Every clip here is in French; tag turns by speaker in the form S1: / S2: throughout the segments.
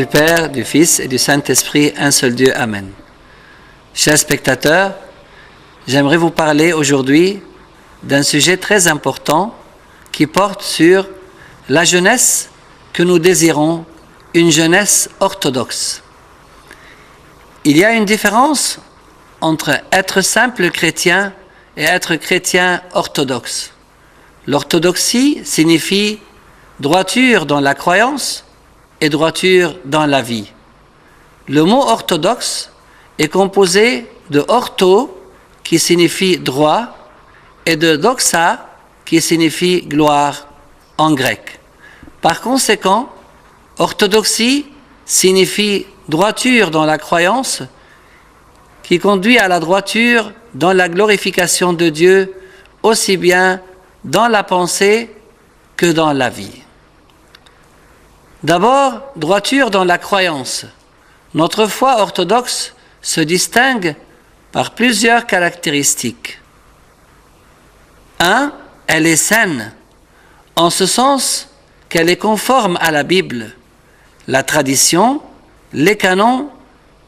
S1: du Père, du Fils et du Saint-Esprit, un seul Dieu. Amen. Chers spectateurs, j'aimerais vous parler aujourd'hui d'un sujet très important qui porte sur la jeunesse que nous désirons, une jeunesse orthodoxe. Il y a une différence entre être simple chrétien et être chrétien orthodoxe. L'orthodoxie signifie droiture dans la croyance et droiture dans la vie. Le mot orthodoxe est composé de ortho, qui signifie droit, et de doxa, qui signifie gloire en grec. Par conséquent, orthodoxie signifie droiture dans la croyance, qui conduit à la droiture dans la glorification de Dieu, aussi bien dans la pensée que dans la vie. D'abord, droiture dans la croyance. Notre foi orthodoxe se distingue par plusieurs caractéristiques. 1. Elle est saine, en ce sens qu'elle est conforme à la Bible, la tradition, les canons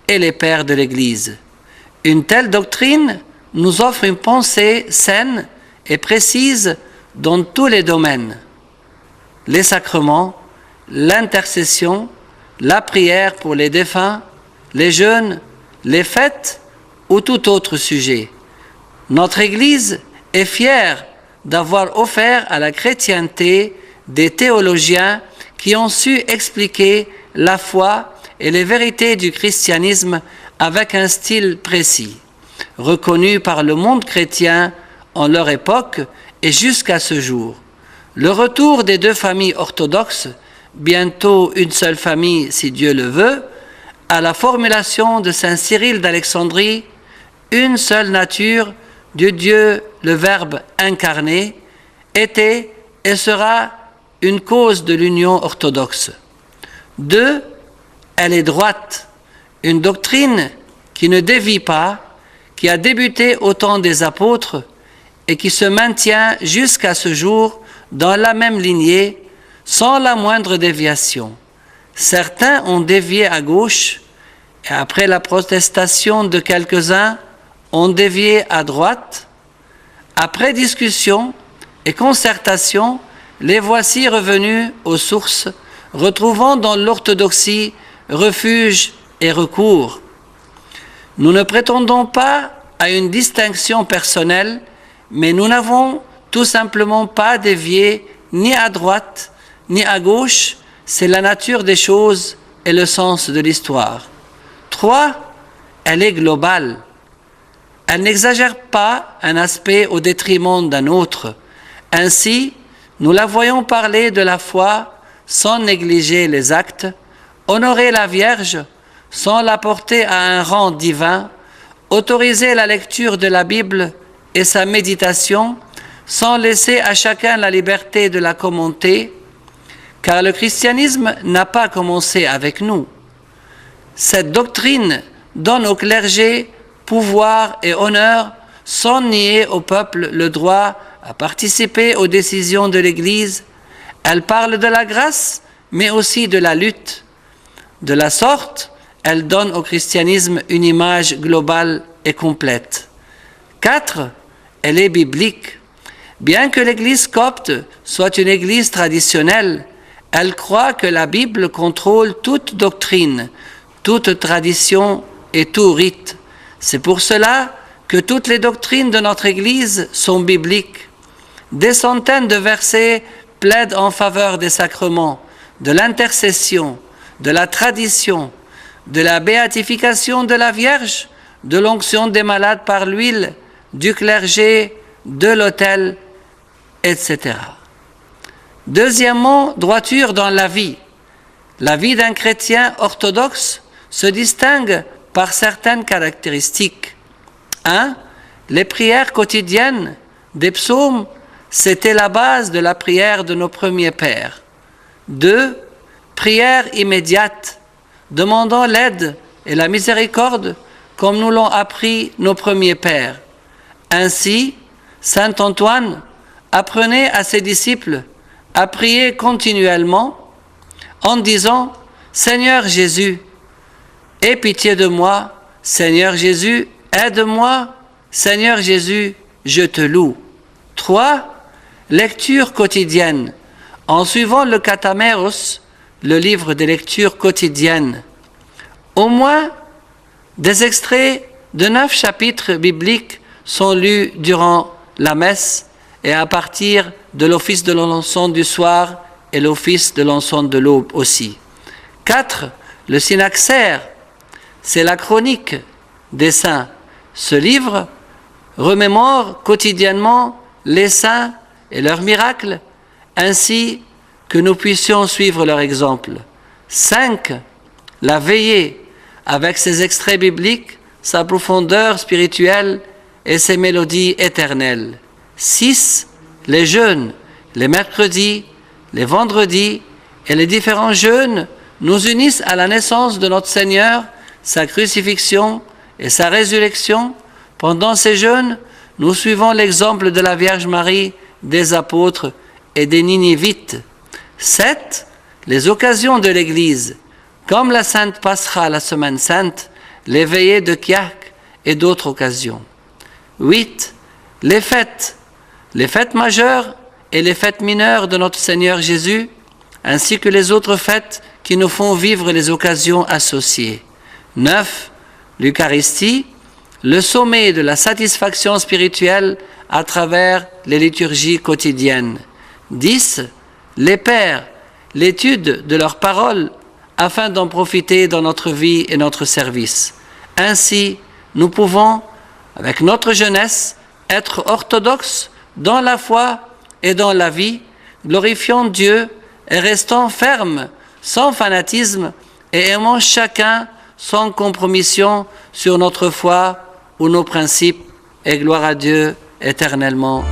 S1: et les pères de l'Église. Une telle doctrine nous offre une pensée saine et précise dans tous les domaines. Les sacrements, l'intercession, la prière pour les défunts, les jeûnes, les fêtes ou tout autre sujet. Notre Église est fière d'avoir offert à la chrétienté des théologiens qui ont su expliquer la foi et les vérités du christianisme avec un style précis, reconnu par le monde chrétien en leur époque et jusqu'à ce jour. Le retour des deux familles orthodoxes, bientôt une seule famille si Dieu le veut, à la formulation de saint Cyril d'Alexandrie, une seule nature de Dieu, le Verbe incarné, était et sera une cause de l'union orthodoxe. 2. Elle est droite, une doctrine qui ne dévie pas, qui a débuté au temps des apôtres et qui se maintient jusqu'à ce jour dans la même lignée, sans la moindre déviation. Certains ont dévié à gauche et après la protestation de quelques-uns, ont dévié à droite. Après discussion et concertation, les voici revenus aux sources, retrouvant dans l'orthodoxie refuge et recours. Nous ne prétendons pas à une distinction personnelle, mais nous n'avons tout simplement pas dévié ni à droite ni à gauche, c'est la nature des choses et le sens de l'histoire. 3. Elle est globale. Elle n'exagère pas un aspect au détriment d'un autre. Ainsi, nous la voyons parler de la foi sans négliger les actes, honorer la Vierge sans la porter à un rang divin, autoriser la lecture de la Bible et sa méditation sans laisser à chacun la liberté de la commenter, car le christianisme n'a pas commencé avec nous. Cette doctrine donne au clergé pouvoir et honneur sans nier au peuple le droit à participer aux décisions de l'Église. Elle parle de la grâce, mais aussi de la lutte. De la sorte, elle donne au christianisme une image globale et complète. 4. Elle est biblique. Bien que l'Église copte soit une Église traditionnelle, elle croit que la Bible contrôle toute doctrine, toute tradition et tout rite. C'est pour cela que toutes les doctrines de notre Église sont bibliques. Des centaines de versets plaident en faveur des sacrements, de l'intercession, de la tradition, de la béatification de la Vierge, de l'onction des malades par l'huile, du clergé, de l'autel, etc. Deuxièmement, droiture dans la vie. La vie d'un chrétien orthodoxe se distingue par certaines caractéristiques. 1. Les prières quotidiennes des psaumes, c'était la base de la prière de nos premiers pères. 2. Prière immédiate, demandant l'aide et la miséricorde comme nous l'ont appris nos premiers pères. Ainsi, saint Antoine apprenait à ses disciples à prier continuellement en disant Seigneur Jésus, aie pitié de moi. Seigneur Jésus, aide-moi. Seigneur Jésus, je te loue. 3. Lecture quotidienne. En suivant le Katameros, le livre des lectures quotidiennes, au moins des extraits de 9 chapitres bibliques sont lus durant la messe et à partir de l'office de l'encens du soir et l'office de l'encens de l'aube aussi. 4. Le synaxaire, c'est la chronique des saints. Ce livre remémore quotidiennement les saints et leurs miracles, ainsi que nous puissions suivre leur exemple. 5. La veillée, avec ses extraits bibliques, sa profondeur spirituelle et ses mélodies éternelles. 6. Les jeûnes, les mercredis, les vendredis et les différents jeûnes nous unissent à la naissance de notre Seigneur, sa crucifixion et sa résurrection. Pendant ces jeûnes, nous suivons l'exemple de la Vierge Marie, des apôtres et des Ninivites. 7. Les occasions de l'Église, comme la Sainte Pascha, la Semaine Sainte, les veillées de Kiak et d'autres occasions. 8. Les fêtes majeures et les fêtes mineures de notre Seigneur Jésus, ainsi que les autres fêtes qui nous font vivre les occasions associées. 9. L'Eucharistie, le sommet de la satisfaction spirituelle à travers les liturgies quotidiennes. 10. Les pères, l'étude de leurs paroles afin d'en profiter dans notre vie et notre service. Ainsi, nous pouvons, avec notre jeunesse, être orthodoxes dans la foi et dans la vie, glorifiant Dieu et restant fermes, sans fanatisme et aimant chacun sans compromission sur notre foi ou nos principes, et gloire à Dieu éternellement.